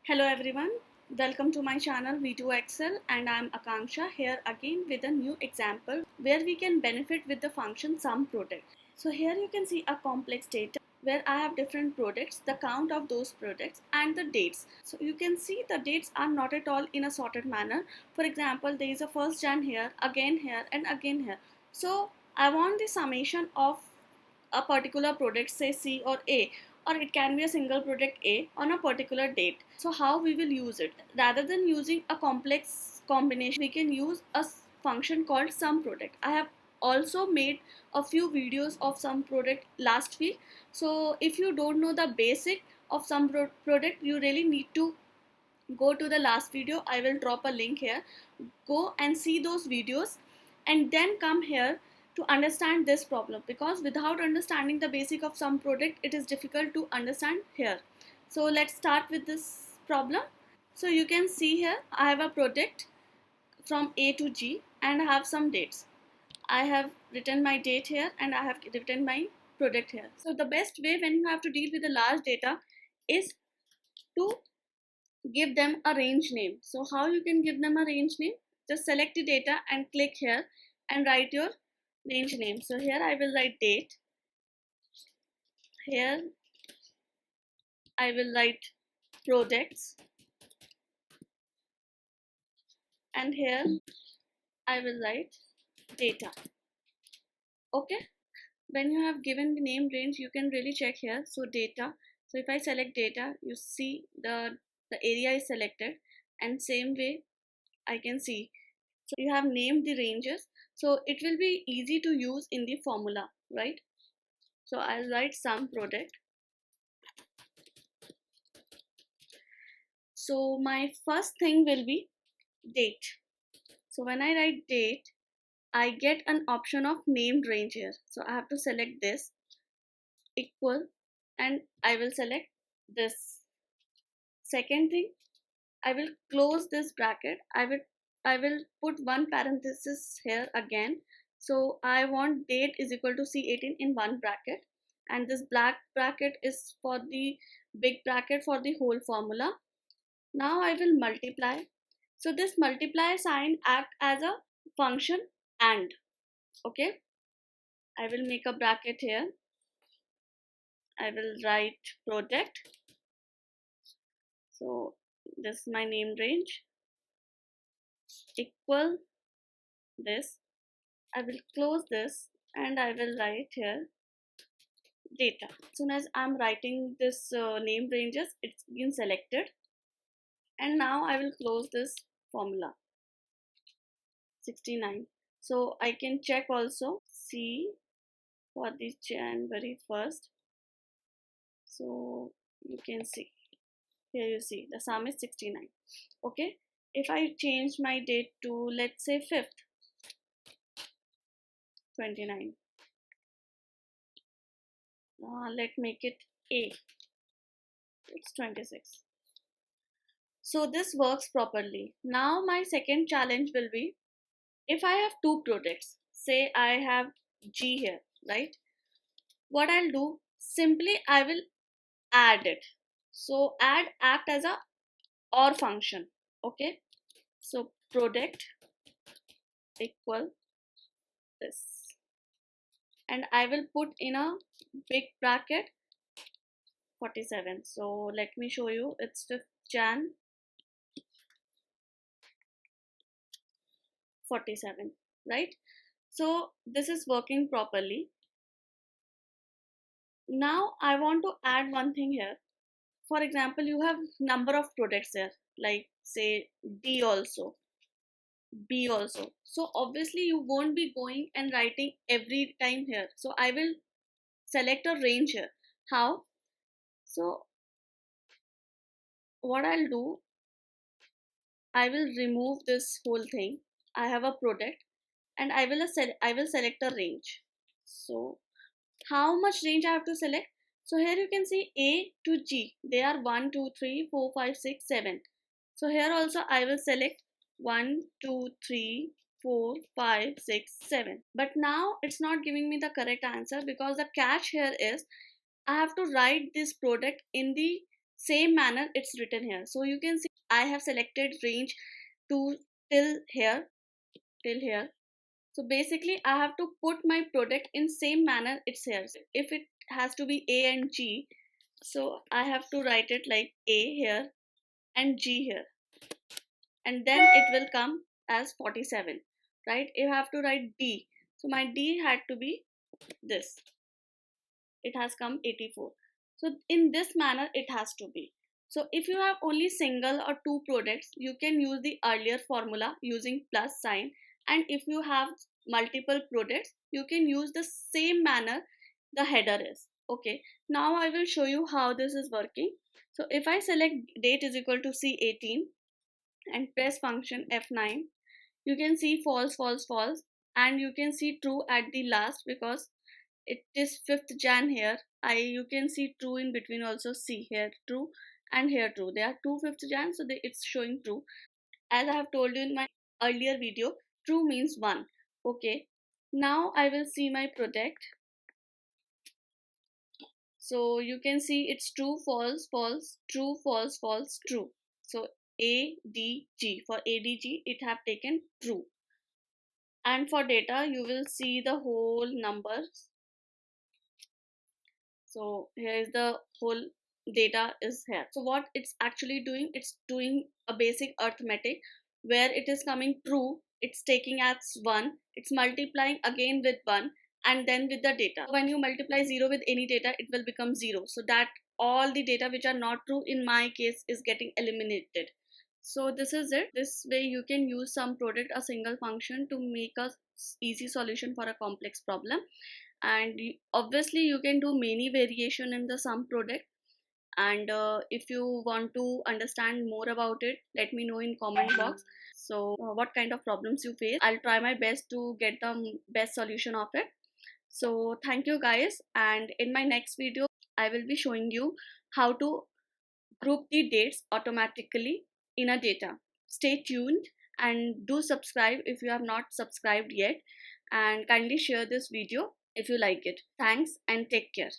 Hello everyone, welcome to my channel V2Excel and I am Akanksha here again with a new example where we can benefit with the function SumProduct. So here you can see a complex data where I have different products, the count of those products and the dates. So you can see the dates are not at all in a sorted manner. For example, there is a 1st Jan here and again here. So I want the summation of a particular product, say C or A, or it can be a single product A on a particular date. So how we will use it? Rather than using a complex combination, we can use a function called SumProduct. I have also made a few videos of SumProduct last week. So if you don't know the basic of SumProduct, you really need to go to the last video. I will drop a link here. Go and see those videos and then come here to understand this problem, because without understanding the basic of SumProduct it is difficult to understand here. So let's start with this problem. So you can see here I have a product from A to G and I have some dates. I have written my date here and I have written my product here. So the best way when you have to deal with the large data is to give them a range name. So how you can give them a range name? Just select the data and click here and write your range name. So here I will write date. Here I will write products, and here I will write data. Okay. When you have given the name range, you can really check here. So data. So if I select data, you see the area is selected, and same way I can see. So you have named the ranges. So it will be easy to use in the formula, right? So I'll write SumProduct. So my first thing will be date. So when I write date, I get an option of named range here. So I have to select this equal and I will select this. Second thing, I will close this bracket. I will put one parenthesis here again. So I want date is equal to C18 in one bracket, and this black bracket is for the big bracket for the whole formula. Now I will multiply. So this multiply sign act as a function AND. Okay. I will make a bracket here. I will write product. So this is my name range equal this. I will close this and I will write here data. As soon as I'm writing this name ranges, it's been selected. And now I will close this formula 69. So I can check also C for the January 1st. So you can see here, you see the sum is 69. Okay. If I change my date to, let's say, 5th, 29. Let's make it A. It's 26. So this works properly. Now my second challenge will be, if I have two products, say I have G here, right? What I'll do, simply I will add it. So add act as a OR function. Okay. So product equal this. And I will put in a big bracket 47. So let me show you. It's 5th Jan 47, right? So this is working properly. Now I want to add one thing here. For example, you have number of products here, like say D also, B also. So obviously you won't be going and writing every time here. So I will select a range here. How? So what I'll do, I will remove this whole thing. I have a product and I will select a range. So how much range I have to select? So here you can see A to G. They are 1, 2, 3, 4, 5, 6, 7. So here also I will select 1, 2, 3, 4, 5, 6, 7. But now it's not giving me the correct answer, because the catch here is I have to write this product in the same manner it's written here. So you can see I have selected range to till here, till here. So basically I have to put my product in same manner it's here. So if it has to be A and G, so I have to write it like A here and G here, and then it will come as 47, right? You have to write D, so my D had to be this, it has come 84. So in this manner it has to be. So if you have only single or two products, you can use the earlier formula using plus sign, and if you have multiple products, you can use the same manner the header is. Okay, now I will show you how this is working. So if I select date is equal to C18 and press function F9, you can see false, false, false, and you can see true at the last because it is 5th Jan here. You can see true in between also. See here true and here true. They are two 5th Jan, so it's showing true. As I have told you in my earlier video, true means 1. Okay, now I will see my product. So you can see it's true, false, false, true, false, false, true. So ADG, for ADG it have taken true, and for data you will see the whole numbers. So here is the whole data is here. So what it's actually doing, it's doing a basic arithmetic where it is coming true, it's taking as 1, it's multiplying again with 1, and then with the data. When you multiply 0 with any data, it will become 0, so that all the data which are not true in my case is getting eliminated. So this is it. This way you can use some product, a single function, to make a easy solution for a complex problem. And obviously you can do many variation in the sum product. And if you want to understand more about it, let me know in comment box. So what kind of problems you face, I'll try my best to get the best solution of it. So thank you guys, and in my next video I will be showing you how to group the dates automatically in a data. Stay tuned and do subscribe if you have not subscribed yet, and kindly share this video if you like it. Thanks and take care.